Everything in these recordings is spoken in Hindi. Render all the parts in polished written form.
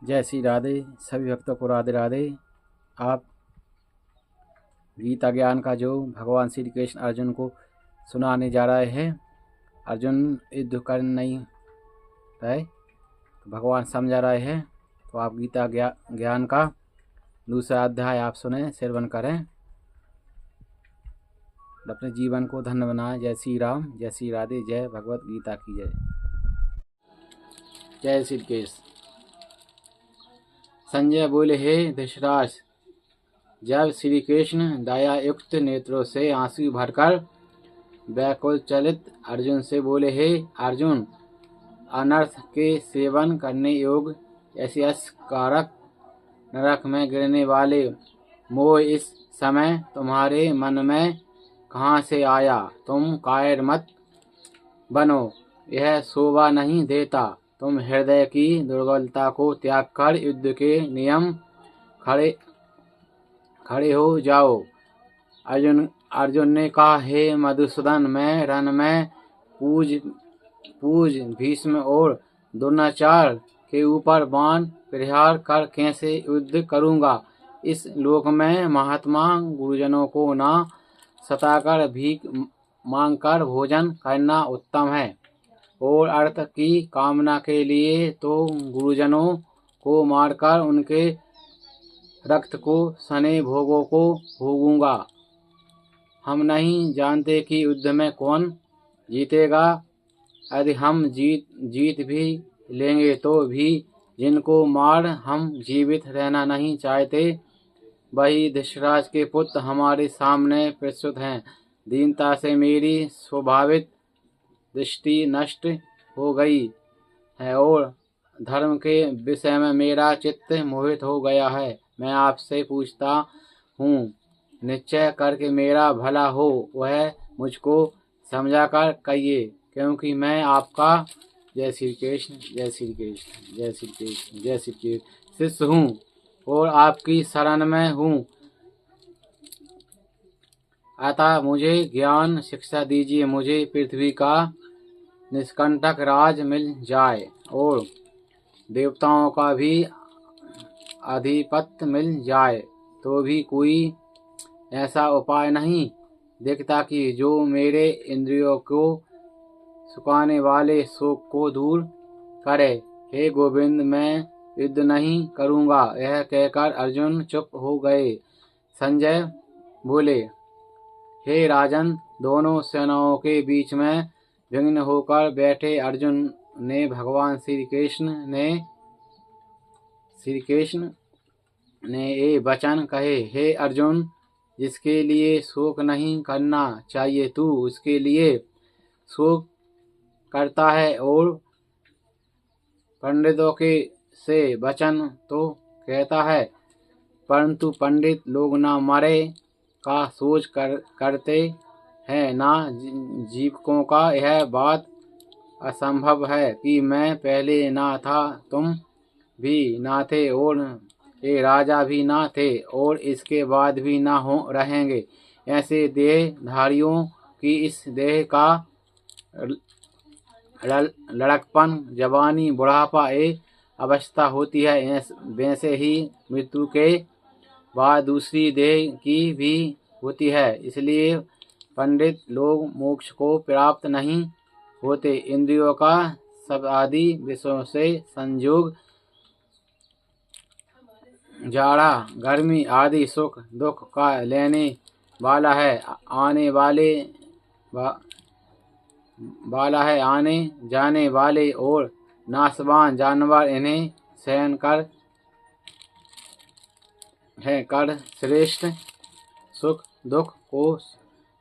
जय श्री राधे। सभी भक्तों को राधे राधे। आप गीता ज्ञान का जो भगवान श्री कृष्ण अर्जुन को सुनाने जा रहे हैं। अर्जुन युद्ध कर नहीं रहे तो भगवान समझा रहे हैं। तो आप गीता ज्ञान का दूसरा अध्याय आप सुने, श्रवण करें, अपने जीवन को धन्य बनाएं। जय श्री राम, जय श्री राधे, जय भगवत गीता की जय। जय श्री कृष्ण। संजय बोले, हे धृतराष्ट्र, जब श्री कृष्ण दया युक्त नेत्रों से आंसू भरकर व्याकुल चलित अर्जुन से बोले, हे अर्जुन, अनर्थ के सेवन करने योग्य यशस कारक नरक में गिरने वाले मोह इस समय तुम्हारे मन में कहाँ से आया? तुम कायर मत बनो, यह शोभा नहीं देता। तुम हृदय की दुर्बलता को त्याग कर युद्ध के नियम खड़े हो जाओ। अर्जुन ने कहा, हे मधुसूदन, मैं रण में पूज भीष्म और द्रोणाचार्य के ऊपर बाण प्रहार कर कैसे युद्ध करूंगा? इस लोक में महात्मा गुरुजनों को ना सताकर भीख मांगकर भोजन करना उत्तम है, और अर्थ की कामना के लिए तो गुरुजनों को मारकर उनके रक्त को सने भोगों को भोगूंगा। हम नहीं जानते कि युद्ध में कौन जीतेगा। यदि हम जीत भी लेंगे तो भी जिनको मार हम जीवित रहना नहीं चाहते, वही धृतराष्ट्र के पुत्र हमारे सामने प्रस्तुत हैं। दीनता से मेरी स्वाभाविक दृष्टि नष्ट हो गई है और धर्म के विषय में मेरा चित्त मोहित हो गया है। मैं आपसे पूछता हूँ, निश्चय करके मेरा भला हो वह मुझको समझा कर कहिए, क्योंकि मैं आपका जय श्री कृष्ण, जय श्री कृष्ण, जय श्री कृष्ण, जय श्री कृष्ण शिष्य हूँ और आपकी शरण में हूँ। अतः मुझे ज्ञान शिक्षा दीजिए, मुझे पृथ्वी का निष्कंटक राज मिल जाए और देवताओं का भी अधिपत्य मिल जाए, तो भी कोई ऐसा उपाय नहीं दिखता कि जो मेरे इंद्रियों को सुखाने वाले शोक को दूर करे। हे गोविंद, मैं युद्ध नहीं करूँगा। यह कहकर अर्जुन चुप हो गए। संजय बोले, हे राजन, दोनों सेनाओं के बीच में विघ्न होकर बैठे अर्जुन ने भगवान श्री कृष्ण ने ये वचन कहे, हे अर्जुन, जिसके लिए शोक नहीं करना चाहिए तू उसके लिए शोक करता है, और पंडितों के से वचन तो कहता है, परंतु पंडित लोग ना मरे का सोच करते हैं, ना जीवकों का। यह बात असंभव है कि मैं पहले ना था, तुम भी ना थे, और ये राजा भी ना थे, और इसके बाद भी ना हो रहेंगे। ऐसे देहधारियों की इस देह का लड़कपन, जवानी, बुढ़ापा एक अवस्था होती है, वैसे ही मृत्यु के बाद दूसरी देह की भी होती है। इसलिए पंडित लोग मोक्ष को प्राप्त नहीं होते। इंद्रियों का सब आदि विषयों से संयोग, जाड़ा गर्मी आदि सुख दुख का लेने वाला है, आने जाने वाले और नाशवान जानवर इन्हें सहन कर श्रेष्ठ सुख दुख को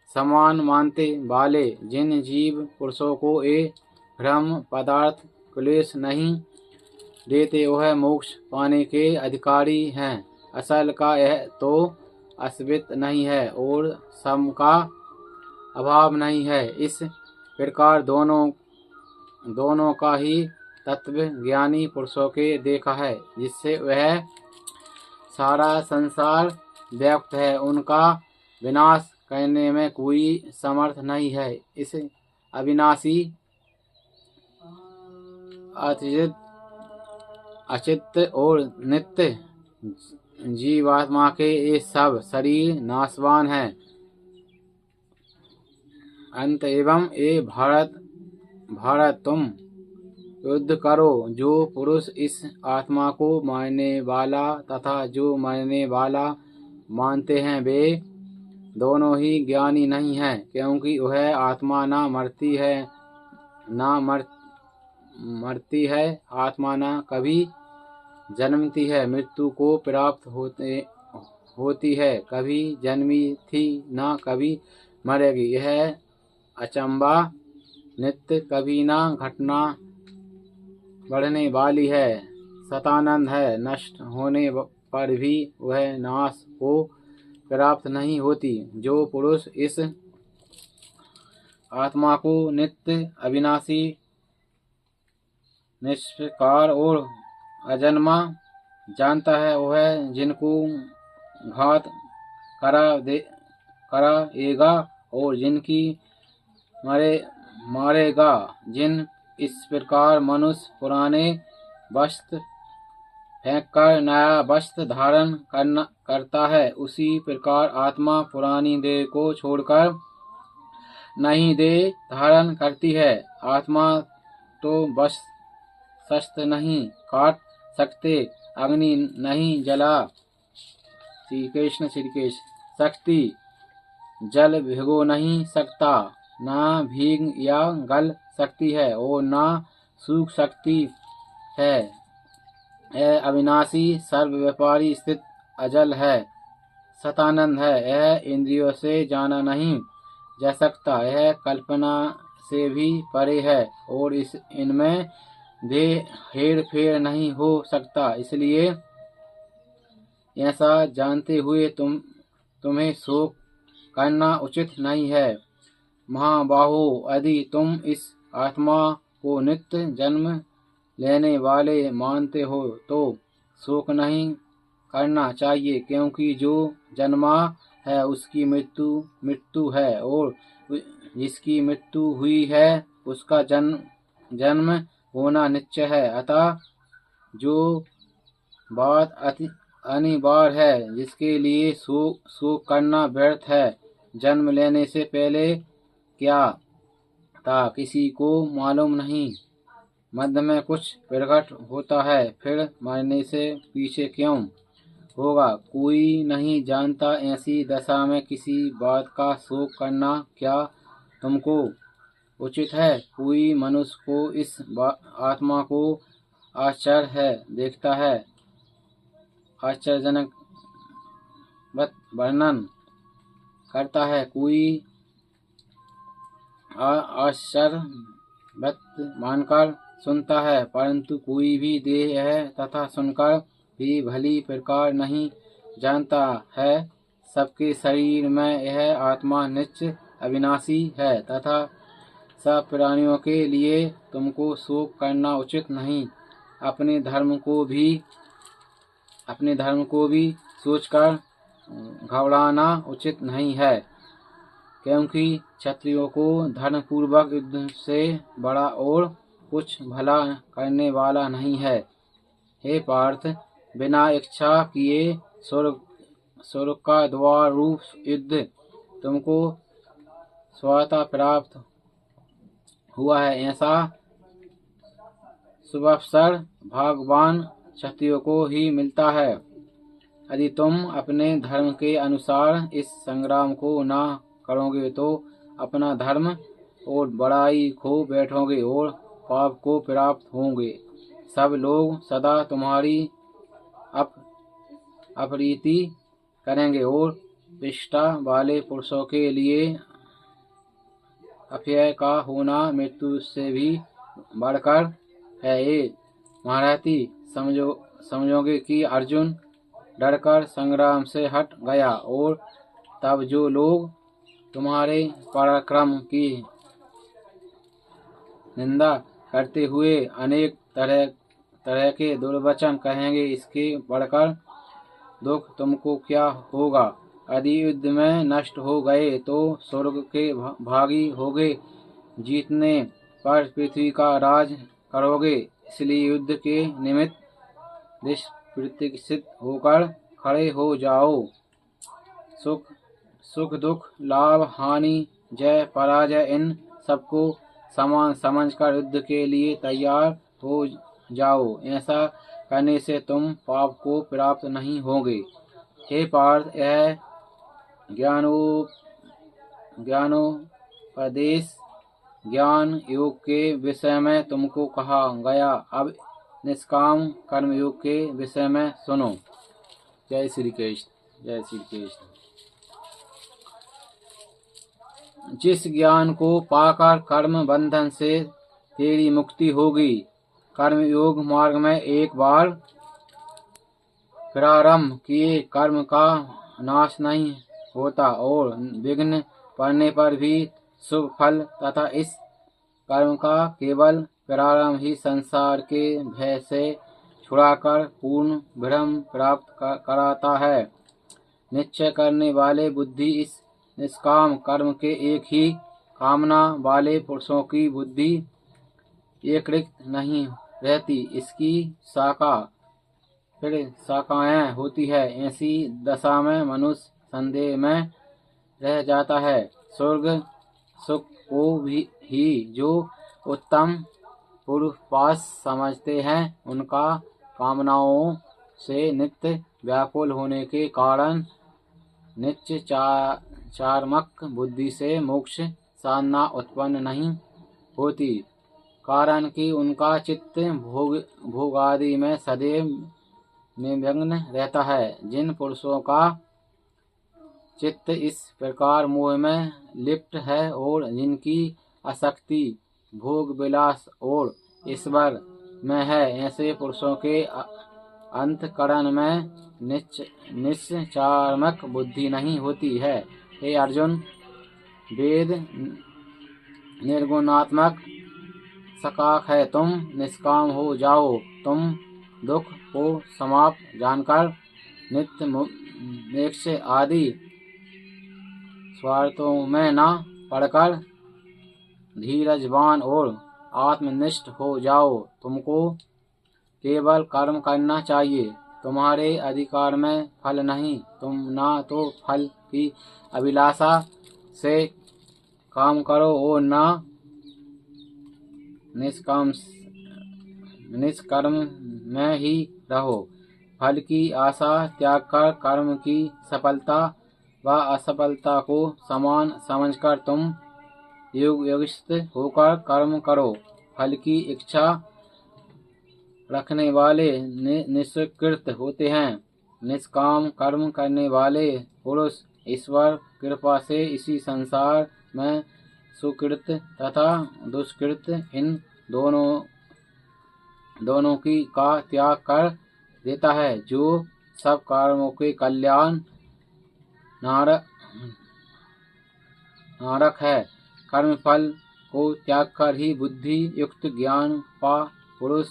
समान मानते वाले जिन जीव पुरुषों को ये भ्रम पदार्थ क्लेश नहीं देते, वह मोक्ष पाने के अधिकारी हैं। असल का यह तो अस्तित्व नहीं है और सम का अभाव नहीं है। इस प्रकार दोनों का ही तत्व ज्ञानी पुरुषों के देखा है, जिससे वह सारा संसार व्याप्त है। उनका विनाश करने में कोई समर्थ नहीं है। इस अविनाशी अचित और नित्य जीवात्मा के ये सब शरीर नाशवान हैं। अंत एवं ये भारत तुम युद्ध करो। जो पुरुष इस आत्मा को मारने वाला तथा जो मरने वाला मानते हैं वे दोनों ही ज्ञानी नहीं हैं, क्योंकि वह आत्मा ना मरती है, आत्मा ना कभी जन्मती है, मृत्यु को प्राप्त होती है, कभी जन्मी थी ना कभी मरेगी। यह अचंबा नित्य कभी ना घटना बढ़ने वाली है, सतानंद है, नष्ट होने पर भी वह नाश को प्राप्त नहीं होती। जो पुरुष इस आत्मा को नित्य अविनाशी निष्प्रकार और अजन्मा जानता है, वह जिनको घात कराएगा और जिनकी मारेगा। जिन इस प्रकार मनुष्य पुराने वस्त्र फेंककर नया वस्त्र धारण करता है, उसी प्रकार आत्मा पुरानी देह को छोड़कर नई देह धारण करती है। आत्मा तो शस्त्र नहीं काट सकते, अग्नि नहीं जला श्री कृष्ण सकती, जल भिगो नहीं सकता, ना भीग या गल सकती है और ना सूख सकती है। यह अविनाशी सर्वव्यापी स्थित अजल है, सतानंद है। यह इंद्रियों से जाना नहीं जा सकता, यह कल्पना से भी परे है और इनमें हेर फेर नहीं हो सकता। इसलिए ऐसा जानते हुए तुम्हें शोक करना उचित नहीं है। महाबाहो, यदि तुम इस आत्मा को नित्य जन्म लेने वाले मानते हो तो शोक नहीं करना चाहिए, क्योंकि जो जन्मा है उसकी मृत्यु है और जिसकी मृत्यु हुई है उसका जन्म होना निश्चय है। अतः जो बात अनिवार्य है, जिसके लिए शोक करना व्यर्थ है। जन्म लेने से पहले क्या था किसी को मालूम नहीं, मध्य में कुछ प्रकट होता है, फिर मरने से पीछे क्यों होगा कोई नहीं जानता। ऐसी दशा में किसी बात का शोक करना क्या तुमको उचित है? कोई मनुष्य को इस आत्मा को आश्चर्य है देखता है, आश्चर्यजनक वर्णन करता है, कोई आश्चर्य मानकर सुनता है, परंतु कोई भी देह है तथा सुनकर भी भली प्रकार नहीं जानता है। सबके शरीर में यह आत्मा नित्य अविनाशी है तथा सब प्राणियों के लिए तुमको शोक करना उचित नहीं। अपने धर्म को भी सोचकर घबराना उचित नहीं है, क्योंकि क्षत्रियों को धर्मपूर्वक युद्ध से बड़ा और कुछ भला करने वाला नहीं है। हे पार्थ, बिना इच्छा किए स्वर्ग का द्वार रूप युद्ध तुमको स्वतः प्राप्त हुआ है। ऐसा शुभ अवसर भगवान क्षत्रियों को ही मिलता है। यदि तुम अपने धर्म के अनुसार इस संग्राम को न करोगे तो अपना धर्म और बड़ाई खो बैठोगे और पाप को प्राप्त होंगे। सब लोग सदा तुम्हारी अपरीति करेंगे और विष्ठा वाले पुरुषों के लिए अभय का होना मृत्यु से भी बढ़कर है। ये महारथी समझोगे कि अर्जुन डरकर संग्राम से हट गया और तब जो लोग तुम्हारे पराक्रम की निंदा करते हुए अनेक तरह के दुर्वचन कहेंगे, इसके बढ़कर दुख तुमको क्या होगा? यदि युद्ध में नष्ट हो गए तो स्वर्ग के भागी होगे, जीतने पर पृथ्वी का राज करोगे। इसलिए युद्ध के निमित्त दृढ़ प्रतिष्ठित होकर खड़े हो जाओ। सुख दुख, लाभ हानि, जय पराजय, इन सबको समान समझकर युद्ध के लिए तैयार हो जाओ। ऐसा करने से तुम पाप को प्राप्त नहीं होगे। हे पार्थ, यह ज्ञानोपदेश ज्ञान योग के विषय में तुमको कहा गया। अब निष्काम कर्म योग के विषय में सुनो। जय श्री कृष्ण, जय श्री कृष्ण। जिस ज्ञान को पाकर कर्म बंधन से तेरी मुक्ति होगी, कर्म योग मार्ग में एक बार प्रारंभ किए कर्म का नाश नहीं होता और विघ्न पड़ने पर भी शुभ फल तथा इस कर्म का केवल प्रारंभ ही संसार के भय से छुड़ाकर पूर्ण ब्रह्म प्राप्त कराता है। निश्चय करने वाले बुद्धि इस निष्काम कर्म के एक ही कामना वाले पुरुषों की बुद्धि एकीकृत नहीं रहती, इसकी फिर शाखाएं होती है। ऐसी दशा में मनुष्य संदेह में रह जाता है। स्वर्ग सुख को ही जो उत्तम पूर्वपास समझते हैं, उनका कामनाओं से नित्य व्याकुल होने के कारण नित्य चार्मक बुद्धि से मोक्ष साधना उत्पन्न नहीं होती, कारण कि उनका चित्त भोग आदि में सदैव निमग्न रहता है। जिन पुरुषों का चित्त इस प्रकार मोह में लिप्त है और जिनकी आसक्ति भोग विलास और ईश्वर में है, ऐसे पुरुषों के अंतःकरण में निश्चार्मक बुद्धि नहीं होती है। हे अर्जुन, वेद निर्गुणात्मक सकाक है, तुम निष्काम हो जाओ। तुम दुख को समाप्त जानकर नित्य मोक्ष आदि स्वार्थों में न पड़कर धीरजवान और आत्मनिष्ठ हो जाओ। तुमको केवल कर्म करना चाहिए, तुम्हारे अधिकार में फल नहीं। तुम ना तो फल की अभिलाषा से काम करो और ना निष्कर्म में ही रहो। फल की आशा त्याग कर कर्म की सफलता व असफलता को समान समझकर तुम योगयुक्त होकर कर्म करो। फल की इच्छा रखने वाले निष्कृत होते हैं। निष्काम कर्म करने वाले पुरुष ईश्वर कृपा से इसी संसार में सुकृत तथा दुष्कृत इन दोनों की का त्याग कर देता है। जो सब कर्मों के कल्याण नारक है, कर्म फल को त्याग कर ही बुद्धि युक्त ज्ञान पा पुरुष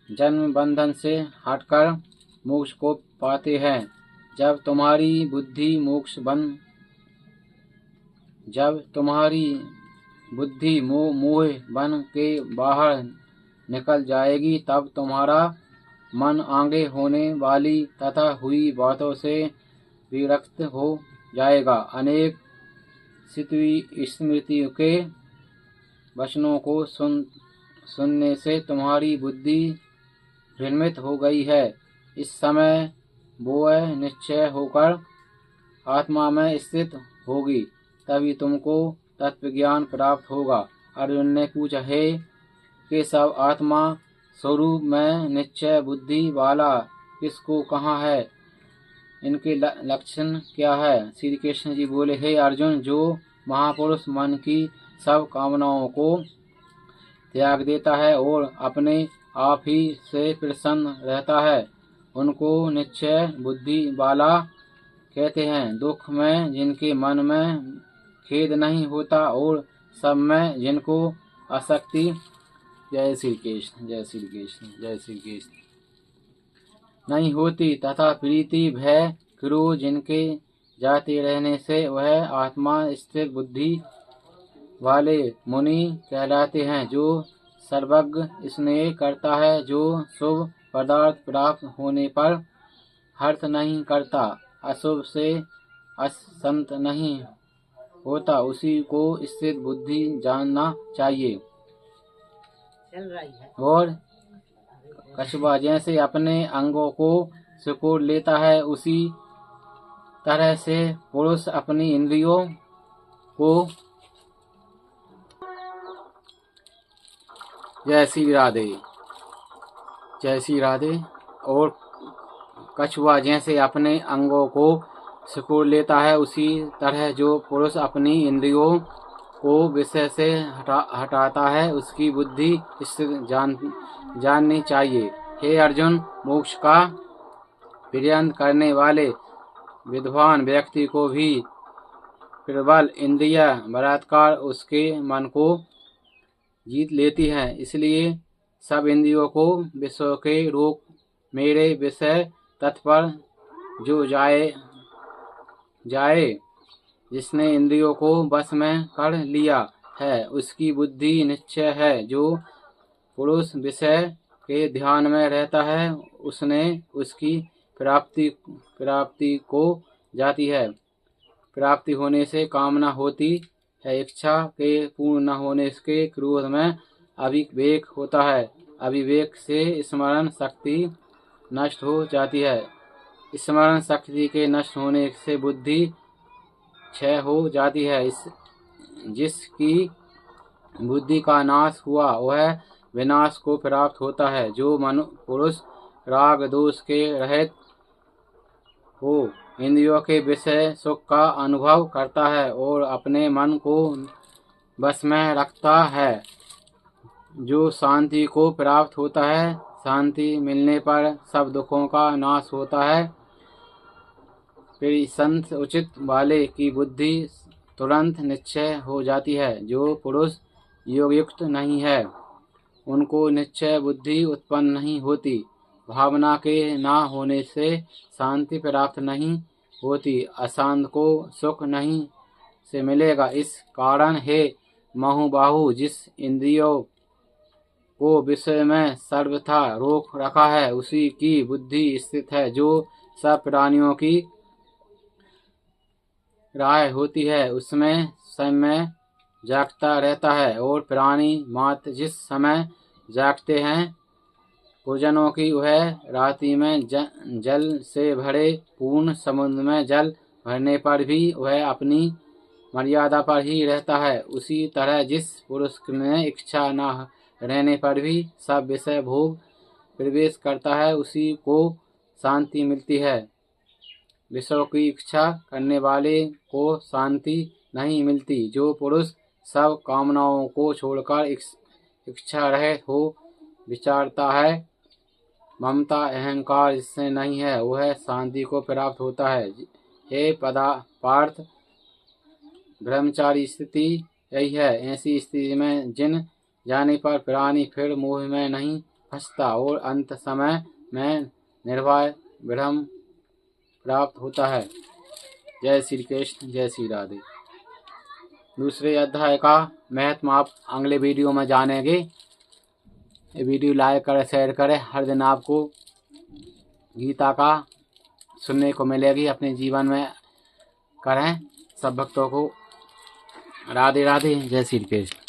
जन्म बंधन से हटकर मोक्ष को पाते हैं। जब तुम्हारी बुद्धि मोह बन के बाहर निकल जाएगी, तब तुम्हारा मन आगे होने वाली तथा हुई बातों से विरक्त हो जाएगा। अनेक स्मृतियों के वचनों को सुनने से तुम्हारी बुद्धि भ्रमित हो गई है। इस समय वो निश्चय होकर आत्मा में स्थित होगी, तभी तुमको तत्व ज्ञान प्राप्त होगा। अर्जुन ने पूछा, हे केशव, आत्मा स्वरूप में निश्चय बुद्धि वाला किसको कहाँ है? इनके लक्षण क्या है? श्री कृष्ण जी बोले, हे अर्जुन, जो महापुरुष मन की सब कामनाओं को त्याग देता है और अपने आप ही से प्रसन्न रहता है, उनको निश्चय बुद्धि वाला कहते हैं। दुख में जिनके मन में खेद नहीं होता और सब में जिनको आसक्ति जय श्री कृष्ण, जय श्री कृष्ण, जय श्री कृष्ण नहीं होती तथा प्रीति भय क्रोध जिनके जाते रहने से वह आत्मा स्थिर बुद्धि वाले मुनि कहलाते हैं। जो सर्वज्ञ स्नेह करता है, जो शुभ पदार्थ प्राप्त होने पर हर्ष नहीं करता, अशुभ से असंत नहीं होता, उसी को स्थित बुद्धि जानना चाहिए। और कछुआ जैसे अपने अंगों को सिकोड़ लेता है, उसी तरह से पुरुष अपनी इंद्रियों को। जय श्री राधे, जय श्री राधे। और कछुआ जैसे अपने अंगों को सिकोड़ लेता है, उसी तरह जो पुरुष अपनी इंद्रियों को विषय से हटाता है, उसकी बुद्धि स्थिर जाननी चाहिए। हे अर्जुन, मोक्ष का पर्यंत करने वाले विद्वान व्यक्ति को भी प्रबल इंद्रिय बलात्कार उसके मन को जीत लेती है। इसलिए सब इंद्रियों को विषयों के रोक मेरे विषय तत्पर जो जाए जिसने इंद्रियों को वश में कर लिया है, उसकी बुद्धि निश्चय है। जो पुरुष विषय के ध्यान में रहता है, उसने उसकी प्राप्ति को जाती है। प्राप्ति होने से कामना होती है, इच्छा के पूर्ण न होने के क्रोध में अविवेक होता है, अविवेक से स्मरण शक्ति नष्ट हो जाती है, स्मरण शक्ति के नष्ट होने से बुद्धि क्षय हो जाती है। जिसकी बुद्धि का नाश हुआ वह विनाश को प्राप्त होता है। जो पुरुष राग दोष के रहित हो इंद्रियों के विषय सुख का अनुभव करता है और अपने मन को बस में रखता है, जो शांति को प्राप्त होता है। शांति मिलने पर सब दुखों का नाश होता है। फिर संत उचित वाले की बुद्धि तुरंत निश्चय हो जाती है। जो पुरुष योग युक्त नहीं है, उनको निश्चय बुद्धि उत्पन्न नहीं होती। भावना के ना होने से शांति प्राप्त नहीं होती, अशांत को सुख नहीं से मिलेगा। इस कारण हे महाबाहु, जिस इंद्रियों को विषय में सर्वथा रोक रखा है, उसी की बुद्धि स्थित है। जो सब प्राणियों की राय होती है, उसमें समय जागता रहता है, और प्राणी मात्र जिस समय जागते हैं पूजनों की, वह रात्रि में जल से भरे पूर्ण समुद्र में जल भरने पर भी वह अपनी मर्यादा पर ही रहता है। उसी तरह जिस पुरुष में इच्छा न रहने पर भी सब विषय भोग प्रवेश करता है, उसी को शांति मिलती है। विषयों की इच्छा करने वाले को शांति नहीं मिलती। जो पुरुष सब कामनाओं को छोड़कर इच्छा रहित हो विचारता है, ममता अहंकार जिससे नहीं है, वह शांति को प्राप्त होता है। हे पार्थ, ब्रह्मचारी स्थिति यही है। ऐसी स्थिति में जिन जाने पर प्राणी फिर मोह में नहीं फंसता और अंत समय में निर्भय ब्रह्म प्राप्त होता है। जय श्री कृष्ण, जय श्री राधे। दूसरे अध्याय का महत्व आप अगले वीडियो में जानेंगे। ये वीडियो लाइक करें, शेयर करें। हर दिन आपको गीता का सुनने को मिलेगी, अपने जीवन में करें। सब भक्तों को राधे राधे, जय श्री कृष्ण।